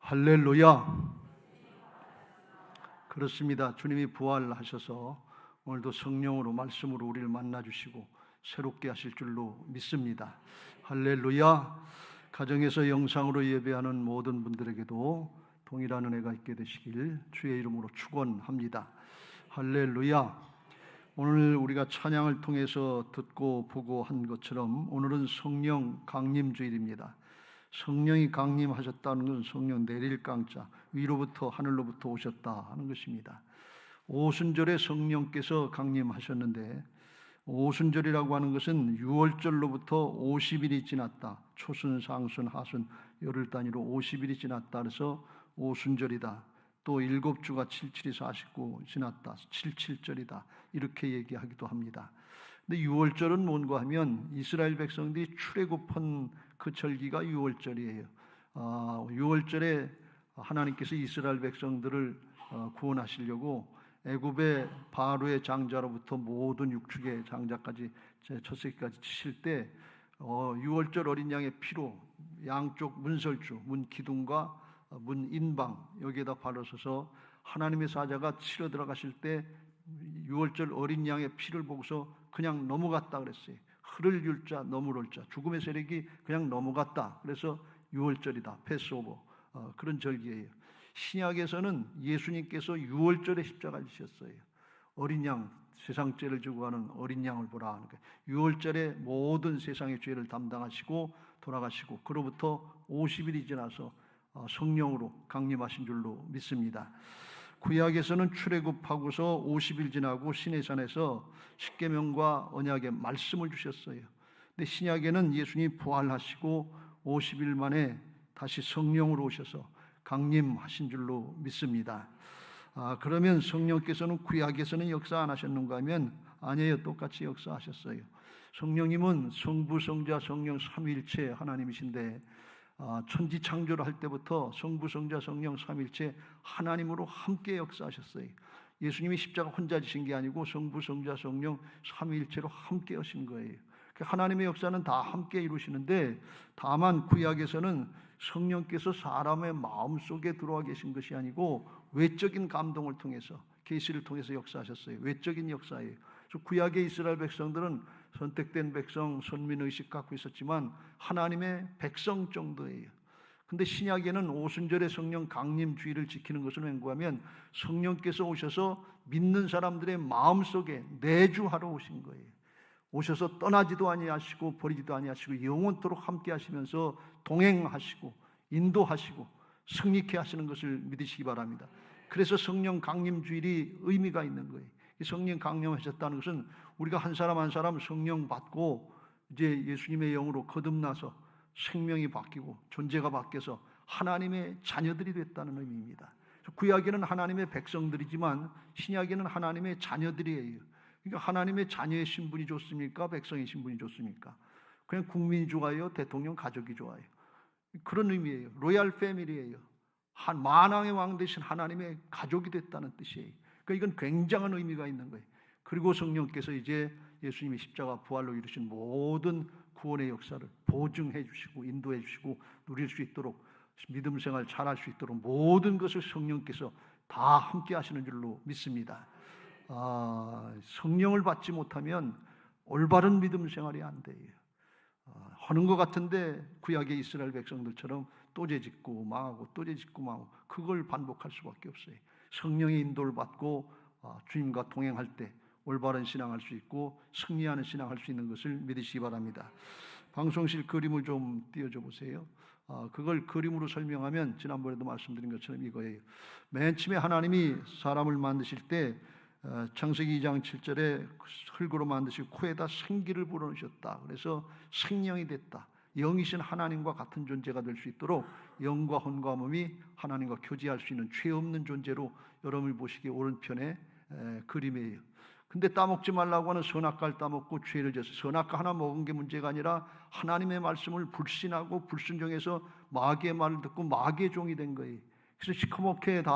할렐루야. 그렇습니다. 주님이 부활하셔서 오늘도 성령으로 말씀으로 우리를 만나주시고 새롭게 하실 줄로 믿습니다. 할렐루야. 가정에서 영상으로 예배하는 모든 분들에게도 동일한 은혜가 있게 되시길 주의 이름으로 축원합니다. 할렐루야. 오늘 우리가 찬양을 통해서 듣고 보고 한 것처럼 오늘은 성령 강림 주일입니다. 성령이 강림하셨다는 것은 성령 내릴 강자, 위로부터 하늘로부터 오셨다 하는 것입니다. 오순절에 성령께서 강림하셨는데, 오순절이라고 하는 것은 6월절로부터 50일이 지났다. 초순, 상순, 하순, 열흘 단위로 50일이 지났다. 그래서 오순절이다. 또 7주가 77이 49 지났다. 77절이다. 이렇게 얘기하기도 합니다. 근데 6월절은 뭔가 하면 이스라엘 백성들이 출애굽한 그 절기가 6월절이에요. 6월절에 하나님께서 이스라엘 백성들을 구원하시려고 애굽의 바로의 장자로부터 모든 육축의 장자까지 첫 새끼까지 치실 때 6월절 어린 양의 피로 양쪽 문설주, 문 기둥과 문 인방 여기에다 바르셔서 하나님의 사자가 치러 들어가실 때 6월절 어린 양의 피를 보고서 그냥 넘어갔다 그랬어요. 흐를 율자 넘을 자, 죽음의 세력이 그냥 넘어갔다. 그래서 6월절이다. 패스오버 그런 절기예요. 신약에서는 예수님께서 6월절에 십자가를 지셨어요. 어린 양, 세상 죄를 지고 가는 어린 양을 보라 하니까 6월절에 모든 세상의 죄를 담당하시고 돌아가시고 그로부터 50일이 지나서 성령으로 강림하신 줄로 믿습니다. 구약에서는 출애굽하고서 50일 지나고 시내산에서 십계명과 언약의 말씀을 주셨어요. 근데 신약에는 예수님이 부활하시고 50일 만에 다시 성령으로 오셔서 강림하신 줄로 믿습니다. 그러면 성령께서는 구약에서는 역사 안 하셨는가 하면 아니에요. 똑같이 역사하셨어요. 성령님은 성부, 성자, 성령 삼위일체 하나님이신데 천지 창조를 할 때부터 성부, 성자, 성령 삼위일체 하나님으로 함께 역사하셨어요. 예수님이 십자가 혼자 지신 게 아니고 성부, 성자, 성령 삼위일체로 함께 하신 거예요. 하나님의 역사는 다 함께 이루시는데 다만 구약에서는 성령께서 사람의 마음속에 들어와 계신 것이 아니고 외적인 감동을 통해서 계시를 통해서 역사하셨어요. 외적인 역사예요. 그래서 구약의 이스라엘 백성들은 선택된 백성, 선민의식 갖고 있었지만 하나님의 백성 정도예요. 근데 신약에는 오순절의 성령 강림 주일을 지키는 것은 왠고하면 성령께서 오셔서 믿는 사람들의 마음속에 내주하러 오신 거예요. 오셔서 떠나지도 아니하시고 버리지도 아니하시고 영원토록 함께 하시면서 동행하시고 인도하시고 승리케 하시는 것을 믿으시기 바랍니다. 그래서 성령 강림 주일이 의미가 있는 거예요. 성령 강림하셨다는 것은 우리가 한 사람 한 사람 성령 받고 이제 예수님의 영으로 거듭나서 생명이 바뀌고 존재가 바뀌어서 하나님의 자녀들이 됐다는 의미입니다. 구약에는 하나님의 백성들이지만 신약에는 하나님의 자녀들이에요. 그러니까 하나님의 자녀의 신분이 좋습니까? 백성의 신분이 좋습니까? 그냥 국민이 좋아요? 대통령 가족이 좋아요? 그런 의미예요. 로얄 패밀리예요. 만왕의 왕 대신 하나님의 가족이 됐다는 뜻이에요. 그러니까 이건 굉장한 의미가 있는 거예요. 그리고 성령께서 이제 예수님이 십자가 부활로 이루신 모든 구원의 역사를 보증해 주시고 인도해 주시고 누릴 수 있도록 믿음 생활 잘할 수 있도록 모든 것을 성령께서 다 함께 하시는 줄로 믿습니다. 성령을 받지 못하면 올바른 믿음 생활이 안 돼요. 하는 것 같은데 구약의 이스라엘 백성들처럼 또 죄짓고 망하고 또 죄짓고 망하고 그걸 반복할 수밖에 없어요. 성령의 인도를 받고 주님과 동행할 때 올바른 신앙할 수 있고 승리하는 신앙할 수 있는 것을 믿으시기 바랍니다. 방송실 그림을 좀 띄워줘 보세요. 그걸 그림으로 설명하면 지난번에도 말씀드린 것처럼 이거예요. 맨 처음에 하나님이 사람을 만드실 때 창세기 2장 7절에 흙으로 만드시고 코에다 생기를 불어넣으셨다. 그래서 생명이 됐다. 영이신 하나님과 같은 존재가 될 수 있도록 영과 혼과 몸이 하나님과 교제할 수 있는 죄 없는 존재로 여러분이 보시기에 오른편에 그림이에요. 근데 따먹지 말라고 하는 선악과를 따먹고 죄를 졌어요. 선악과 하나 먹은 게 문제가 아니라 하나님의 말씀을 불신하고 불순종해서 마귀의 말을 듣고 마귀의 종이 된 거예요. 그래서 시커멓게 다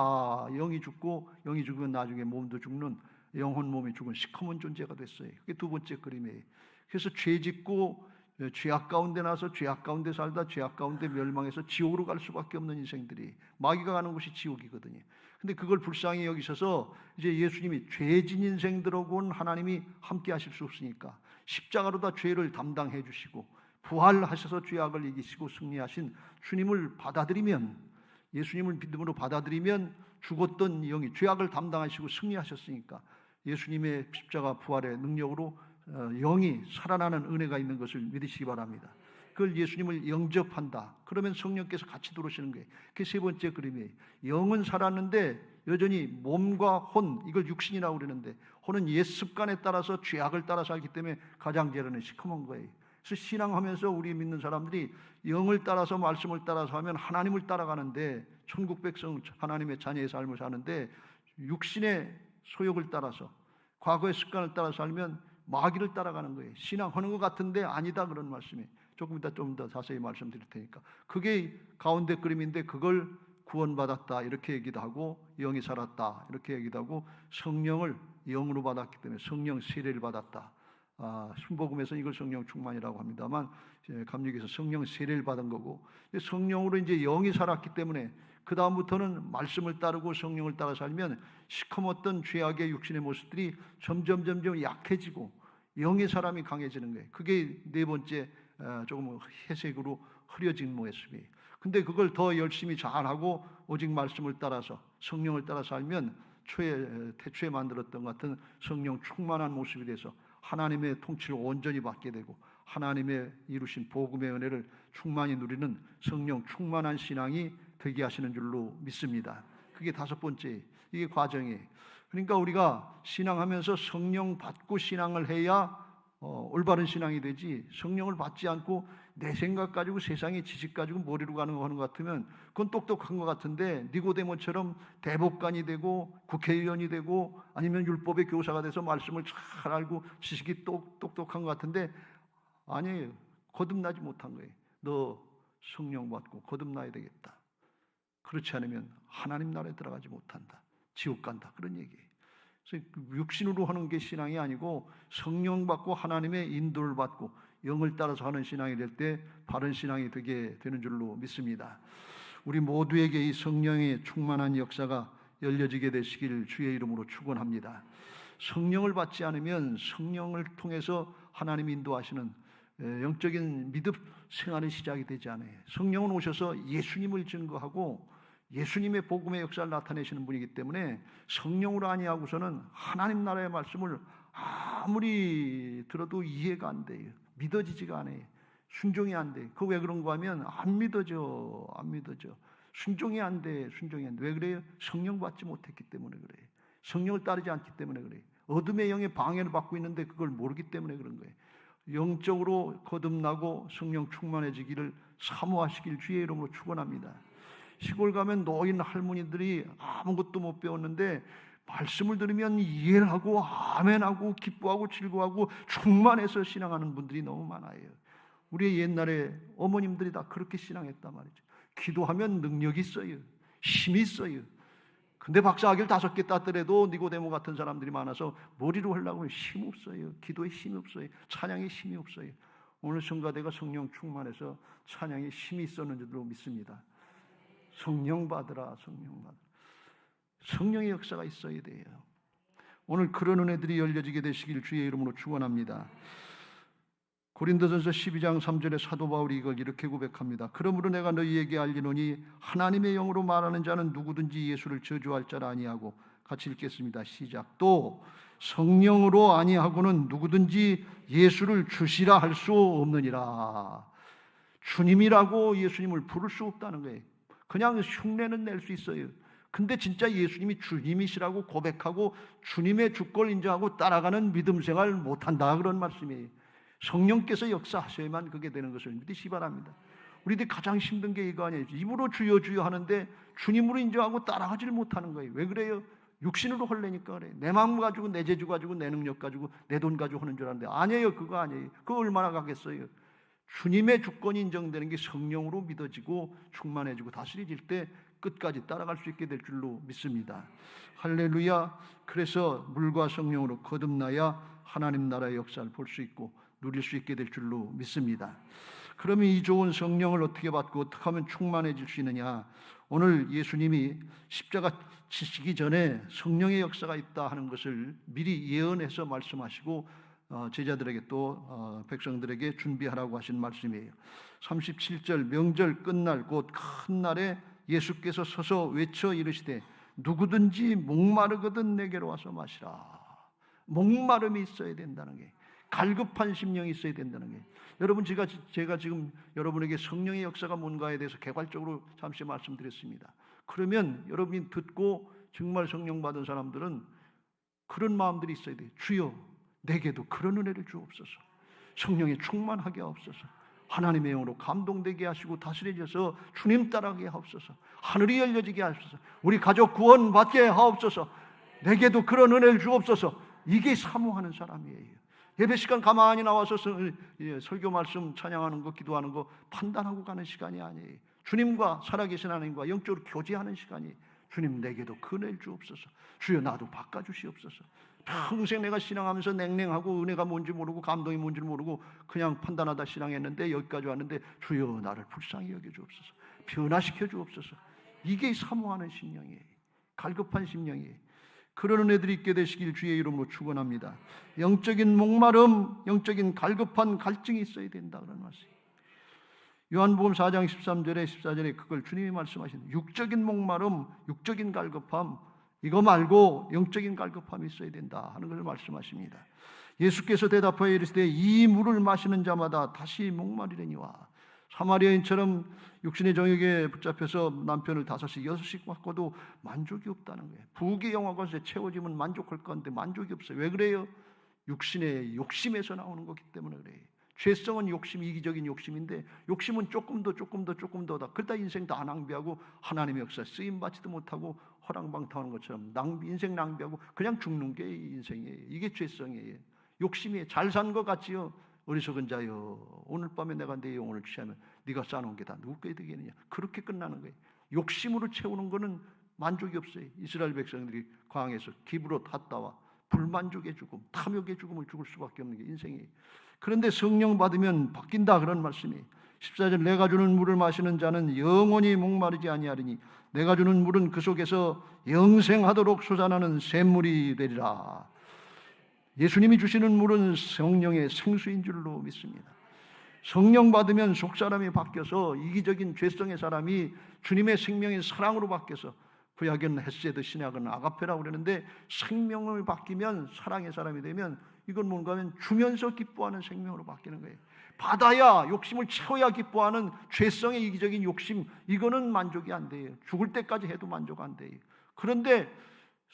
영이 죽고 영이 죽으면 나중에 몸도 죽는 영혼 몸이 죽은 시커먼 존재가 됐어요. 그게 두 번째 그림이에요. 그래서 죄 짓고 죄악 가운데 나서 죄악 가운데 살다 죄악 가운데 멸망해서 지옥으로 갈 수밖에 없는 인생들이, 마귀가 가는 곳이 지옥이거든요. 근데 그걸 불쌍히 여기셔서 이제 예수님이 죄진 인생들하고는 하나님이 함께 하실 수 없으니까 십자가로 다 죄를 담당해 주시고 부활하셔서 죄악을 이기시고 승리하신 주님을 받아들이면, 예수님을 믿음으로 받아들이면 죽었던 영이 죄악을 담당하시고 승리하셨으니까 예수님의 십자가 부활의 능력으로 영이 살아나는 은혜가 있는 것을 믿으시기 바랍니다. 그걸 예수님을 영접한다. 그러면 성령께서 같이 들어오시는 거예요. 그게 세 번째 그림이에요. 영은 살았는데 여전히 몸과 혼, 이걸 육신이라고 그러는데, 혼은 옛 습관에 따라서 죄악을 따라 살기 때문에 가장 제일은 시커먼 거예요. 그래서 신앙하면서 우리 믿는 사람들이 영을 따라서 말씀을 따라서 하면 하나님을 따라가는데, 천국 백성 하나님의 자녀의 삶을 사는데 육신의 소욕을 따라서 과거의 습관을 따라 살면 마귀를 따라가는 거예요. 신앙하는 것 같은데 아니다, 그런 말씀이에요. 조금 이따 좀 더 자세히 말씀드릴 테니까. 그게 가운데 그림인데 그걸 구원받았다 이렇게 얘기도 하고, 영이 살았다 이렇게 얘기도 하고, 성령을 영으로 받았기 때문에 성령 세례를 받았다. 신복음에서 이걸 성령 충만이라고 합니다만 감리교에서 성령 세례를 받은 거고, 성령으로 이제 영이 살았기 때문에 그 다음부터는 말씀을 따르고 성령을 따라 살면 시커멓던 죄악의 육신의 모습들이 점점 약해지고 영의 사람이 강해지는 거예요. 그게 네 번째 조금 회색으로 흐려진 모습이에요. 근데 그걸 더 열심히 잘하고 오직 말씀을 따라서 성령을 따라 살면 태초에 만들었던 것 같은 성령 충만한 모습이 돼서 하나님의 통치를 온전히 받게 되고 하나님의 이루신 복음의 은혜를 충만히 누리는 성령 충만한 신앙이 되게 하시는 줄로 믿습니다. 그게 다섯 번째, 이게 과정이에요. 그러니까 우리가 신앙하면서 성령 받고 신앙을 해야 올바른 신앙이 되지, 성령을 받지 않고 내 생각 가지고 세상의 지식 가지고 머리로 가는 거 하는 것 같으면 그건 똑똑한 것 같은데 니고데모처럼 대법관이 되고 국회의원이 되고 아니면 율법의 교사가 돼서 말씀을 잘 알고 지식이 똑똑한 것 같은데 아니에요. 거듭나지 못한 거예요. 너 성령 받고 거듭나야 되겠다. 그렇지 않으면 하나님 나라에 들어가지 못한다. 지옥 간다. 그런 얘기예요. 그래서 육신으로 하는 게 신앙이 아니고 성령 받고 하나님의 인도를 받고 영을 따라서 하는 신앙이 될 때 바른 신앙이 되게 되는 줄로 믿습니다. 우리 모두에게 이 성령의 충만한 역사가 열려지게 되시길 주의 이름으로 축원합니다. 성령을 받지 않으면 성령을 통해서 하나님 인도하시는 영적인 믿음 생활의 시작이 되지 않아요. 성령은 오셔서 예수님을 증거하고 예수님의 복음의 역사를 나타내시는 분이기 때문에 성령으로 아니하고서는 하나님 나라의 말씀을 아무리 들어도 이해가 안 돼요. 믿어지지가 않아요. 순종이 안 돼. 그거 왜 그런가 하면 안 믿어져. 순종이 안 돼. 왜 그래요? 성령 받지 못했기 때문에 그래요. 성령을 따르지 않기 때문에 그래요. 어둠의 영의 방해를 받고 있는데 그걸 모르기 때문에 그런 거예요. 영적으로 거듭나고 성령 충만해지기를 사모하시길 주의 이름으로 축원합니다. 시골 가면 노인 할머니들이 아무것도 못 배웠는데 말씀을 들으면 이해를 하고 아멘하고 기뻐하고 즐거워하고 충만해서 신앙하는 분들이 너무 많아요. 우리 옛날에 어머님들이 다 그렇게 신앙했단 말이죠. 기도하면 능력이 있어요. 힘이 있어요. 근데 박사학위를 5개 땄더라도 니고데모 같은 사람들이 많아서 머리로 하려고 하면 힘 없어요. 기도에 힘이 없어요. 찬양에 힘이 없어요. 오늘 성가대가 성령 충만해서 찬양에 힘이 있었는 줄로 믿습니다. 성령 받으라. 성령의 역사가 있어야 돼요. 오늘 그런 은혜들이 열려지게 되시길 주의 이름으로 축원합니다. 고린도전서 12장 3절에 사도 바울이 이걸 이렇게 고백합니다. 그러므로 내가 너희에게 알리노니 하나님의 영으로 말하는 자는 누구든지 예수를 저주할 자라 아니하고, 같이 읽겠습니다. 시작. 또 성령으로 아니하고는 누구든지 예수를 주시라 할 수 없느니라. 주님이라고 예수님을 부를 수 없다는 거예요. 그냥 흉내는 낼 수 있어요. 근데 진짜 예수님이 주님이시라고 고백하고 주님의 주권을 인정하고 따라가는 믿음 생활 못한다, 그런 말씀이에요. 성령께서 역사하셔야만 그게 되는 것을 믿으시기 바랍니다. 우리들이 가장 힘든 게 이거 아니에요. 입으로 주여 주여 하는데 주님으로 인정하고 따라가지를 못하는 거예요. 왜 그래요? 육신으로 하려니까 그래요. 내 마음 가지고 내 재주 가지고 내 능력 가지고 내 돈 가지고 하는 줄 아는데 아니에요. 그거 아니에요. 그거 얼마나 가겠어요. 주님의 주권이 인정되는 게 성령으로 믿어지고 충만해지고 다스려질 때 끝까지 따라갈 수 있게 될 줄로 믿습니다. 할렐루야. 그래서 물과 성령으로 거듭나야 하나님 나라의 역사를 볼 수 있고 누릴 수 있게 될 줄로 믿습니다. 그러면 이 좋은 성령을 어떻게 받고 어떻게 하면 충만해질 수 있느냐? 오늘 예수님이 십자가 지시기 전에 성령의 역사가 있다 하는 것을 미리 예언해서 말씀하시고 제자들에게 또 백성들에게 준비하라고 하신 말씀이에요. 37절 명절 끝날 곧 큰 날에 예수께서 서서 외쳐 이르시되 누구든지 목마르거든 내게로 와서 마시라. 목마름이 있어야 된다는 게, 갈급한 심령이 있어야 된다는 게. 여러분, 제가 지금 여러분에게 성령의 역사가 뭔가에 대해서 개괄적으로 잠시 말씀드렸습니다. 그러면 여러분이 듣고 정말 성령 받은 사람들은 그런 마음들이 있어야 돼요. 주여 내게도 그런 은혜를 주옵소서. 성령에 충만하게 하옵소서. 하나님의 영으로 감동되게 하시고 다스려져서 주님 따라가게 하옵소서. 하늘이 열려지게 하옵소서. 우리 가족 구원받게 하옵소서. 내게도 그런 은혜를 주옵소서. 이게 사모하는 사람이에요. 예배 시간 가만히 나와서 설교 말씀 찬양하는 거, 기도하는 거 판단하고 가는 시간이 아니에요. 주님과 살아계신 하나님과 영적으로 교제하는 시간이, 주님 내게도 그 은혜를 주옵소서. 주여 나도 바꿔주시옵소서. 평생 내가 신앙하면서 냉랭하고 은혜가 뭔지 모르고 감동이 뭔지 모르고 그냥 판단하다 신앙했는데 여기까지 왔는데 주여 나를 불쌍히 여겨주옵소서. 변화시켜 주옵소서. 이게 사모하는 심령이에요. 갈급한 심령이에요. 그런 은혜들이 있게 되시길 주의 이름으로 축원합니다. 영적인 목마름, 영적인 갈급한 갈증이 있어야 된다 그런 말씀. 요한복음 4장 13절에 14절에 그걸 주님이 말씀하신 육적인 목마름, 육적인 갈급함, 이거 말고 영적인 갈급함이 있어야 된다 하는 것을 말씀하십니다. 예수께서 대답하여 이르시되 이 물을 마시는 자마다 다시 목마르려니와. 사마리아인처럼 육신의 정욕에 붙잡혀서 남편을 5씩 6씩 바꿔도 만족이 없다는 거예요. 부귀 영화가 채워지면 만족할 건데 만족이 없어요. 왜 그래요? 육신의 욕심에서 나오는 거기 때문에 그래요. 죄성은 욕심, 이기적인 욕심인데 욕심은 조금 더다. 그러다 인생 다 낭비하고 하나님의 역사에 쓰임받지도 못하고 허랑방탕하는 것처럼 인생 낭비하고 그냥 죽는 게 인생이에요. 이게 죄성이에요. 욕심이에요. 잘 산 것 같지요? 어리석은 자여, 오늘 밤에 내가 내 영혼을 취하면 네가 쌓아놓은 게 다 누구께 되겠느냐. 그렇게 끝나는 거예요. 욕심으로 채우는 거는 만족이 없어요. 이스라엘 백성들이 광야에서 기브롯 핫다와 불만족의 죽음, 탐욕의 죽음을 죽을 수밖에 없는 게 인생이에요. 그런데 성령 받으면 바뀐다 그런 말씀이에요. 14절 내가 주는 물을 마시는 자는 영원히 목마르지 아니하리니 내가 주는 물은 그 속에서 영생하도록 솟아나는 샘물이 되리라. 예수님이 주시는 물은 성령의 생수인 줄로 믿습니다. 성령 받으면 속사람이 바뀌어서 이기적인 죄성의 사람이 주님의 생명의 사랑으로 바뀌어서, 구약은 헤세드, 신약은 아가페라고 그러는데 생명을 바뀌면, 사랑의 사람이 되면 이건 뭔가 하면 주면서 기뻐하는 생명으로 바뀌는 거예요. 받아야, 욕심을 채워야 기뻐하는 죄성의 이기적인 욕심, 이거는 만족이 안 돼요. 죽을 때까지 해도 만족 안 돼요. 그런데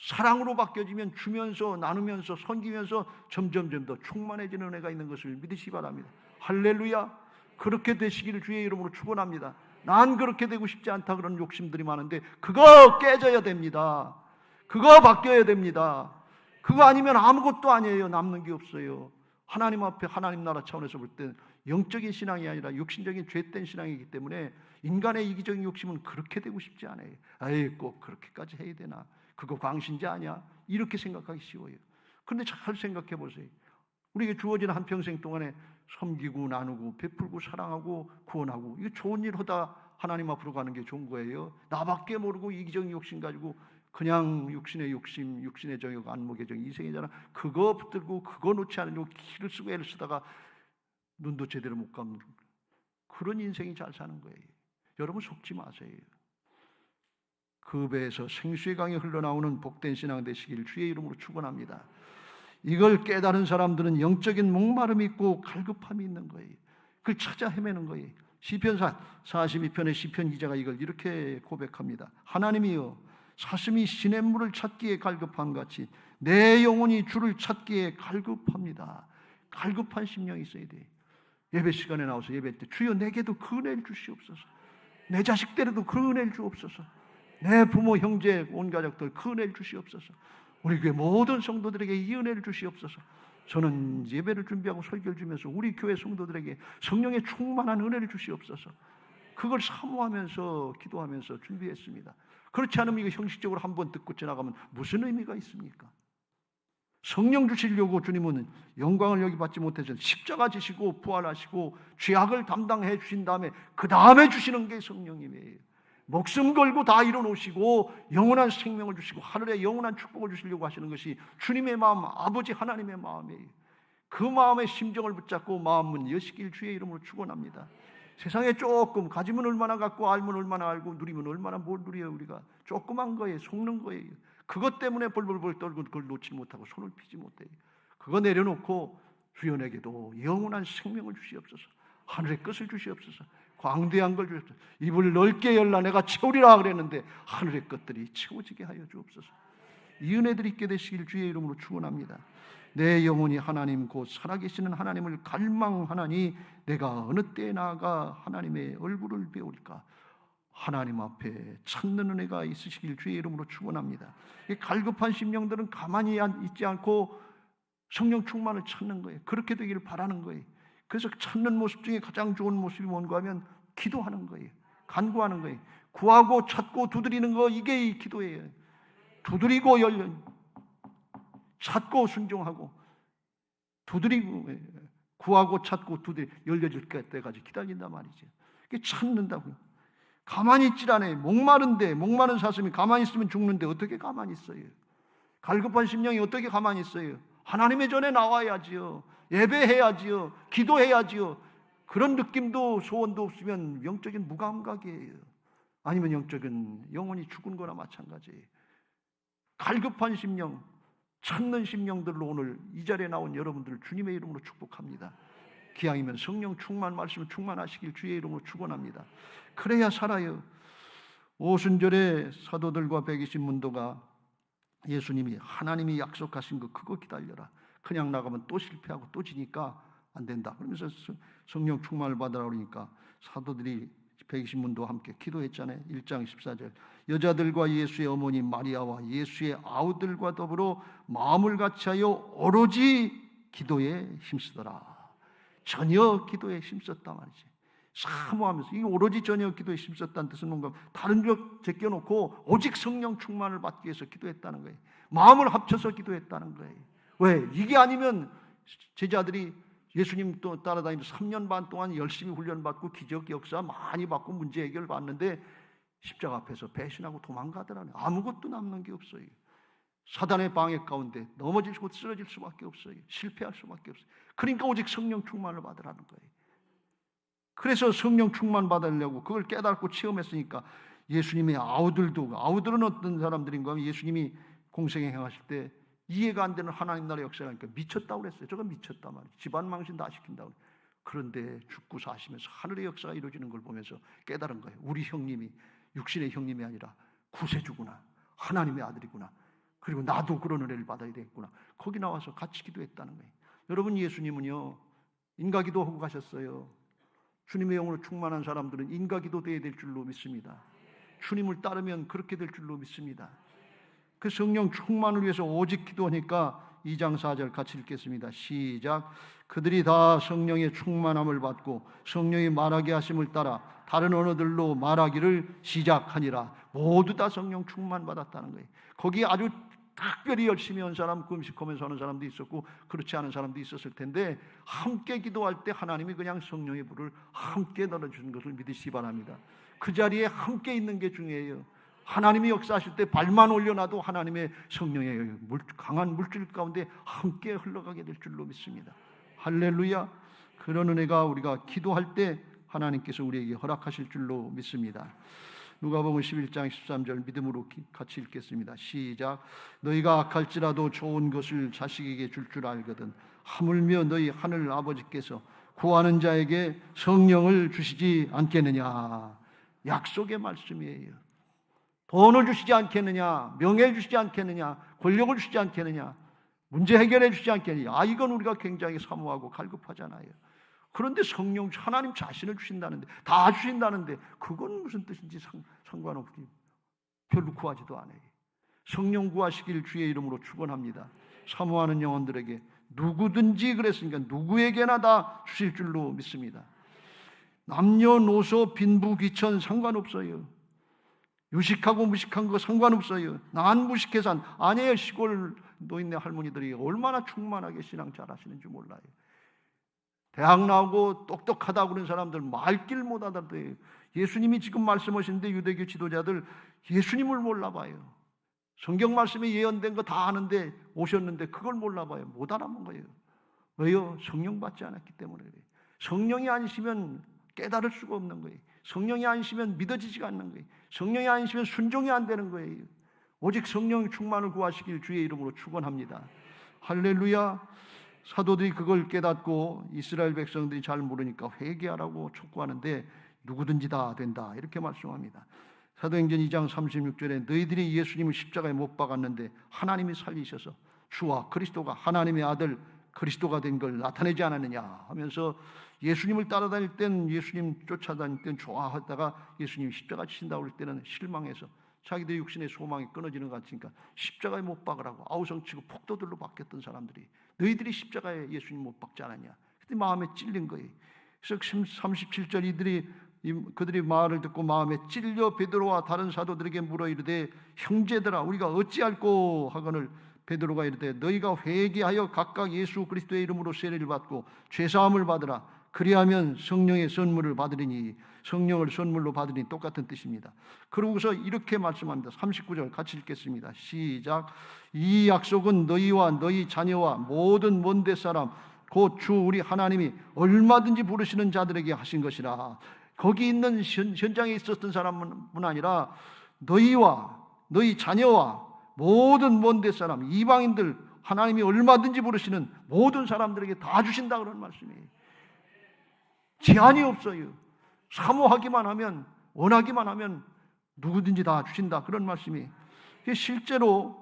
사랑으로 바뀌어지면 주면서 나누면서 섬기면서 점점 더 충만해지는 은혜가 있는 것을 믿으시기 바랍니다. 할렐루야. 그렇게 되시기를 주의 이름으로 축원합니다. 난 그렇게 되고 싶지 않다 그런 욕심들이 많은데 그거 깨져야 됩니다. 그거 바뀌어야 됩니다. 그거 아니면 아무것도 아니에요. 남는 게 없어요. 하나님 앞에, 하나님 나라 차원에서 볼 때 영적인 신앙이 아니라 육신적인 죄된 신앙이기 때문에 인간의 이기적인 욕심은 그렇게 되고 싶지 않아요. 에이, 꼭 그렇게까지 해야 되나? 그거 광신자 아니야? 이렇게 생각하기 쉬워요. 그런데 잘 생각해 보세요. 우리에게 주어진 한평생 동안에 섬기고 나누고 베풀고 사랑하고 구원하고, 이거 좋은 일 하다 하나님 앞으로 가는 게 좋은 거예요. 나밖에 모르고 이기적인 욕심 가지고 그냥 육신의 욕심, 육신의 정욕, 안목의 정, 이생이잖아. 그거 붙들고 그거 놓지 않으려고 기를 쓰고 애를 쓰다가 눈도 제대로 못 감는 그런 인생이 잘 사는 거예요. 여러분 속지 마세요. 그 배에서 생수의 강이 흘러나오는 복된 신앙 되시길 주의 이름으로 축원합니다. 이걸 깨달은 사람들은 영적인 목마름이 있고 갈급함이 있는 거예요. 그걸 찾아 헤매는 거예요. 시편 42편의 시편 기자가 이걸 이렇게 고백합니다. 하나님이여, 사슴이 시냇물을 찾기에 갈급한 같이 내 영혼이 주를 찾기에 갈급합니다. 갈급한 심령이 있어야 돼. 예배 시간에 나와서 예배 때 주여 내게도 그 은혜를 주시옵소서. 내 자식들에도 그 은혜를 주옵소서. 내 부모, 형제, 온 가족들 그 은혜를 주시옵소서. 우리 교회 모든 성도들에게 이 은혜를 주시옵소서. 저는 예배를 준비하고 설교를 주면서 우리 교회 성도들에게 성령의 충만한 은혜를 주시옵소서. 그걸 사모하면서 기도하면서 준비했습니다. 그렇지 않으면 이거 형식적으로 한번 듣고 지나가면 무슨 의미가 있습니까? 성령 주시려고 주님은 영광을 여기 받지 못해서 십자가 지시고 부활하시고 죄악을 담당해 주신 다음에 그 다음에 주시는 게 성령님이에요. 목숨 걸고 다 이뤄놓으시고 영원한 생명을 주시고 하늘에 영원한 축복을 주시려고 하시는 것이 주님의 마음, 아버지 하나님의 마음이에요. 그 마음의 심정을 붙잡고 마음은 여시길 주의 이름으로 축원합니다. 세상에 조금 가지면 얼마나 갖고 알면 얼마나 알고 누리면 얼마나 뭘 누려요. 우리가 조그만 거에 속는 거예요. 그것 때문에 벌벌벌 떨고 그걸 놓지 못하고 손을 피지 못해요. 그거 내려놓고 주여 내게도 영원한 생명을 주시옵소서. 하늘의 것을 주시옵소서. 광대한 걸 주옵소서. 입을 넓게 열라 내가 채우리라 그랬는데 하늘의 것들이 채워지게 하여 주옵소서. 이 은혜들이 있게 되시길 주의 이름으로 축원합니다. 내 영혼이 하나님 곧 살아계시는 하나님을 갈망하나니 내가 어느 때에 나아가 하나님의 얼굴을 배울까. 하나님 앞에 찾는 은혜가 있으시길 주의 이름으로 축원합니다. 이 갈급한 심령들은 가만히 있지 않고 성령 충만을 찾는 거예요. 그렇게 되기를 바라는 거예요. 그래서 찾는 모습 중에 가장 좋은 모습이 뭔가 하면 기도하는 거예요. 간구하는 거예요. 구하고 찾고 두드리는 거, 이게 이 기도예요. 두드리고 열려, 찾고 순종하고 두드리고 구하고 찾고 두드리 열려질 때까지 기다린단 말이죠. 이게 찾는다고요. 가만히 있질 않아요. 목마른데, 목마른 사슴이 가만히 있으면 죽는데 어떻게 가만히 있어요? 갈급한 심령이 어떻게 가만히 있어요? 하나님의 전에 나와야지요. 예배해야지요. 기도해야지요. 그런 느낌도 소원도 없으면 영적인 무감각이에요. 아니면 영적인 영혼이 죽은 거나 마찬가지예요. 갈급한 심령, 찾는 심령들로 오늘 이 자리에 나온 여러분들 주님의 이름으로 축복합니다. 기왕이면 성령 충만 말씀을 충만하시길 주의 이름으로 축원합니다. 그래야 살아요. 오순절에 사도들과 120문도가 예수님이 하나님이 약속하신 거 그거 기다려라. 그냥 나가면 또 실패하고 또 지니까 안 된다. 그러면서 성령 충만을 받으라 그러니까 사도들이 120문도와 함께 기도했잖아요. 1장 14절 여자들과 예수의 어머니 마리아와 예수의 아우들과 더불어 마음을 같이하여 오로지 기도에 힘쓰더라. 전혀 기도에 힘썼단 말이지. 사모하면서 이 오로지 전혀 기도에 힘썼다는 뜻은 뭔가 다른 것 제껴놓고 오직 성령 충만을 받기 위해서 기도했다는 거예요. 마음을 합쳐서 기도했다는 거예요. 왜? 이게 아니면 제자들이 예수님 또 따라다니면서 3년 반 동안 열심히 훈련받고 기적 역사 많이 받고 문제 해결 받는데 십자가 앞에서 배신하고 도망가더라는 아무것도 남는 게 없어요. 사단의 방해 가운데 넘어지고 쓰러질 수밖에 없어요. 실패할 수밖에 없어요. 그러니까 오직 성령 충만을 받으라는 거예요. 그래서 성령 충만 받으려고 그걸 깨닫고 체험했으니까 예수님의 아우들은 어떤 사람들인가 하면 예수님이 공생에 행하실 때 이해가 안 되는 하나님 나라의 역사라니까 미쳤다고 그랬어요. 저건 미쳤다 말이에요. 집안 망신 다 시킨다고. 그런데 죽고 사시면서 하늘의 역사가 이루어지는 걸 보면서 깨달은 거예요. 우리 형님이 육신의 형님이 아니라 구세주구나. 하나님의 아들이구나. 그리고 나도 그런 은혜를 받아야 되겠구나. 거기 나와서 같이 기도했다는 거예요. 여러분 예수님은요 인가기도 하고 가셨어요. 주님의 영으로 충만한 사람들은 인가기도 돼야 될 줄로 믿습니다. 주님을 따르면 그렇게 될 줄로 믿습니다. 그 성령 충만을 위해서 오직 기도하니까 2장 4절 같이 읽겠습니다. 시작. 그들이 다 성령의 충만함을 받고 성령이 말하게 하심을 따라 다른 언어들로 말하기를 시작하니라. 모두 다 성령 충만 받았다는 거예요. 거기 아주 특별히 열심히 한 사람, 금식하면서 하는 사람도 있었고 그렇지 않은 사람도 있었을 텐데 함께 기도할 때 하나님이 그냥 성령의 불을 함께 넣어주는 것을 믿으시기 바랍니다. 그 자리에 함께 있는 게 중요해요. 하나님이 역사하실 때 발만 올려놔도 하나님의 성령의 강한 물질 가운데 함께 흘러가게 될 줄로 믿습니다. 할렐루야. 그런 은혜가 우리가 기도할 때 하나님께서 우리에게 허락하실 줄로 믿습니다. 누가복음 11장 13절 믿음으로 같이 읽겠습니다. 시작. 너희가 악할지라도 좋은 것을 자식에게 줄 줄 알거든 하물며 너희 하늘 아버지께서 구하는 자에게 성령을 주시지 않겠느냐. 약속의 말씀이에요. 돈을 주시지 않겠느냐, 명예를 주시지 않겠느냐, 권력을 주시지 않겠느냐, 문제 해결해 주시지 않겠느냐. 이건 우리가 굉장히 사모하고 갈급하잖아요. 그런데 성령 하나님 자신을 주신다는데 다 주신다는데 그건 무슨 뜻인지 상관없이 별로 구하지도 않아요. 성령 구하시길 주의 이름으로 축원합니다. 사모하는 영혼들에게 누구든지 그랬으니까 누구에게나 다 주실 줄로 믿습니다. 남녀노소 빈부귀천 상관없어요. 유식하고 무식한 거 상관없어요. 난 무식해서 아니에요. 시골 노인네 할머니들이 얼마나 충만하게 신앙 잘하시는지 몰라요. 대학 나오고 똑똑하다고 그런 사람들 말길 못 알아들어요. 예수님이 지금 말씀하시는데 유대교 지도자들 예수님을 몰라봐요. 성경 말씀에 예언된 거 다 아는데 오셨는데 그걸 몰라봐요. 못 알아본 거예요. 왜요? 성령 받지 않았기 때문에 그래요. 성령이 아니시면 깨달을 수가 없는 거예요. 성령이 아니시면 믿어지지가 않는 거예요. 성령이 아니시면 순종이 안 되는 거예요. 오직 성령 충만을 구하시길 주의 이름으로 축원합니다. 할렐루야. 사도들이 그걸 깨닫고 이스라엘 백성들이 잘 모르니까 회개하라고 촉구하는데 누구든지 다 된다 이렇게 말씀합니다. 사도행전 2장 36절에 너희들이 예수님을 십자가에 못 박았는데 하나님이 살리셔서 주와 그리스도가 하나님의 아들 그리스도가 된 걸 나타내지 않았느냐 하면서 예수님을 따라다닐 땐 예수님 쫓아다닐 땐 좋아하다가 예수님 십자가 치신다고 할 때는 실망해서 자기들 육신의 소망이 끊어지는 것 같으니까 십자가에 못 박으라고 아우성치고 폭도들로 바뀌었던 사람들이 너희들이 십자가에 예수님 못 박지 않았냐. 그때 마음에 찔린 거예요. 그래서 37절 그들이 말을 듣고 마음에 찔려 베드로와 다른 사도들에게 물어 이르되 형제들아 우리가 어찌할꼬 하거늘 베드로가 이르되 너희가 회개하여 각각 예수 그리스도의 이름으로 세례를 받고 죄사함을 받으라. 그리하면 성령의 선물을 받으리니 성령을 선물로 받으니 똑같은 뜻입니다. 그러고서 이렇게 말씀합니다. 39절 같이 읽겠습니다. 시작. 이 약속은 너희와 너희 자녀와 모든 먼데 사람 곧 주 우리 하나님이 얼마든지 부르시는 자들에게 하신 것이라. 거기 있는 현장에 있었던 사람뿐 아니라 너희와 너희 자녀와 모든 먼데 사람 이방인들 하나님이 얼마든지 부르시는 모든 사람들에게 다 주신다 그런 말씀이에요. 제한이 없어요. 사모하기만 하면 원하기만 하면 누구든지 다 주신다 그런 말씀이. 실제로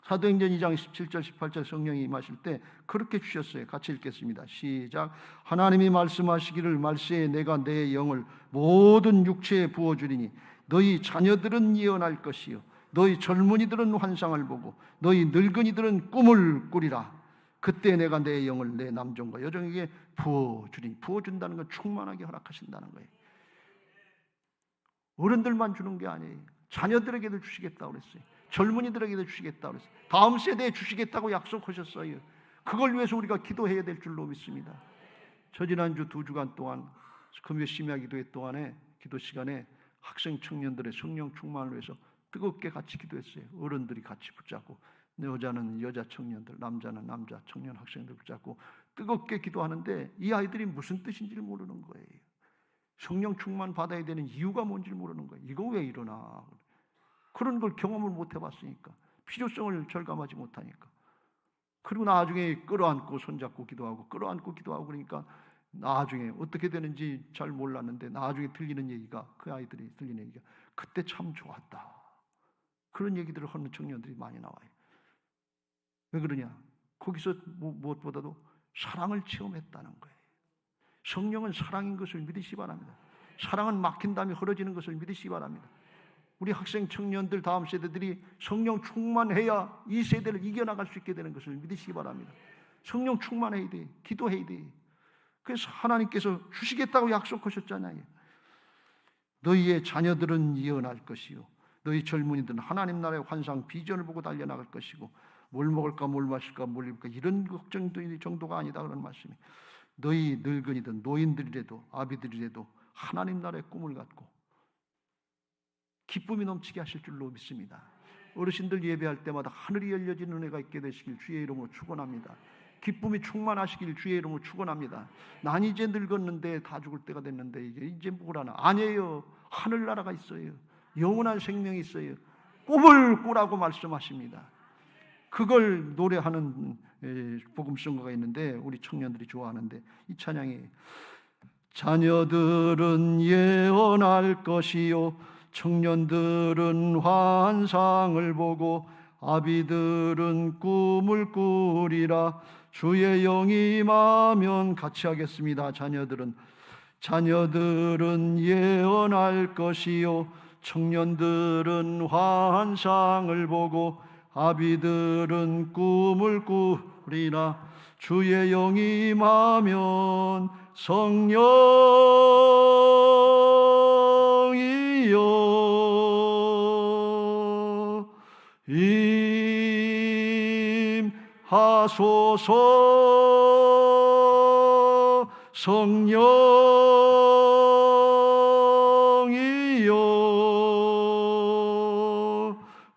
사도행전 2장 17절 18절 성령이 임하실 때 그렇게 주셨어요. 같이 읽겠습니다. 시작. 하나님이 말씀하시기를 말세에 내가 내 영을 모든 육체에 부어주리니 너희 자녀들은 예언할 것이요 너희 젊은이들은 환상을 보고 너희 늙은이들은 꿈을 꾸리라. 그때 내가 내 영을 내 남종과 여종에게 부어주리니 부어준다는 건 충만하게 허락하신다는 거예요. 어른들만 주는 게 아니에요. 자녀들에게도 주시겠다고 그랬어요. 젊은이들에게도 주시겠다고 그랬어요. 다음 세대에 주시겠다고 약속하셨어요. 그걸 위해서 우리가 기도해야 될 줄로 믿습니다. 저 지난주 2주간 동안 금요 심야 기도회 동안에 기도 시간에 학생 청년들의 성령 충만을 위해서 뜨겁게 같이 기도했어요. 어른들이 같이 붙잡고 여자는 여자 청년들, 남자는 남자 청년 학생들 붙잡고 뜨겁게 기도하는데 이 아이들이 무슨 뜻인지를 모르는 거예요. 성령 충만 받아야 되는 이유가 뭔지를 모르는 거예요. 이거 왜 일어나? 그런 걸 경험을 못 해봤으니까 필요성을 절감하지 못하니까. 그리고 나중에 끌어안고 손잡고 기도하고 끌어안고 기도하고 그러니까 나중에 어떻게 되는지 잘 몰랐는데 나중에 들리는 얘기가 그 아이들이 들리는 얘기가 그때 참 좋았다. 그런 얘기들을 하는 청년들이 많이 나와요. 왜 그러냐? 거기서 무엇보다도 사랑을 체험했다는 거예요. 성령은 사랑인 것을 믿으시기 바랍니다. 사랑은 막힌 다음에 흐려지는 것을 믿으시기 바랍니다. 우리 학생 청년들 다음 세대들이 성령 충만해야 이 세대를 이겨나갈 수 있게 되는 것을 믿으시기 바랍니다. 성령 충만해야 돼. 기도해야 돼. 그래서 하나님께서 주시겠다고 약속하셨잖아요. 너희의 자녀들은 예언할 것이요 너희 젊은이들은 하나님 나라의 환상 비전을 보고 달려나갈 것이고 뭘 먹을까 뭘 마실까 뭘 입을까 이런 걱정 정도가 아니다 그런 말씀이. 너희 늙은이든 노인들이라도 아비들이라도 하나님 나라의 꿈을 갖고 기쁨이 넘치게 하실 줄로 믿습니다. 어르신들 예배할 때마다 하늘이 열려진 은혜가 있게 되시길 주의 이름으로 축원합니다. 기쁨이 충만하시길 주의 이름으로 축원합니다. 난 이제 늙었는데 다 죽을 때가 됐는데 이제 뭘 하나. 아니에요. 하늘나라가 있어요. 영원한 생명이 있어요. 꿈을 꾸라고 말씀하십니다. 그걸 노래하는 복음성가가 있는데 우리 청년들이 좋아하는데 이 찬양이 자녀들은 예언할 것이요 청년들은 환상을 보고 아비들은 꿈을 꾸리라. 주의 영이 임하면 같이 하겠습니다. 자녀들은 예언할 것이요 청년들은 환상을 보고 아비들은 꿈을 꾸리라. 주의 영이 임하면 성령이여 임하소서. 성령이여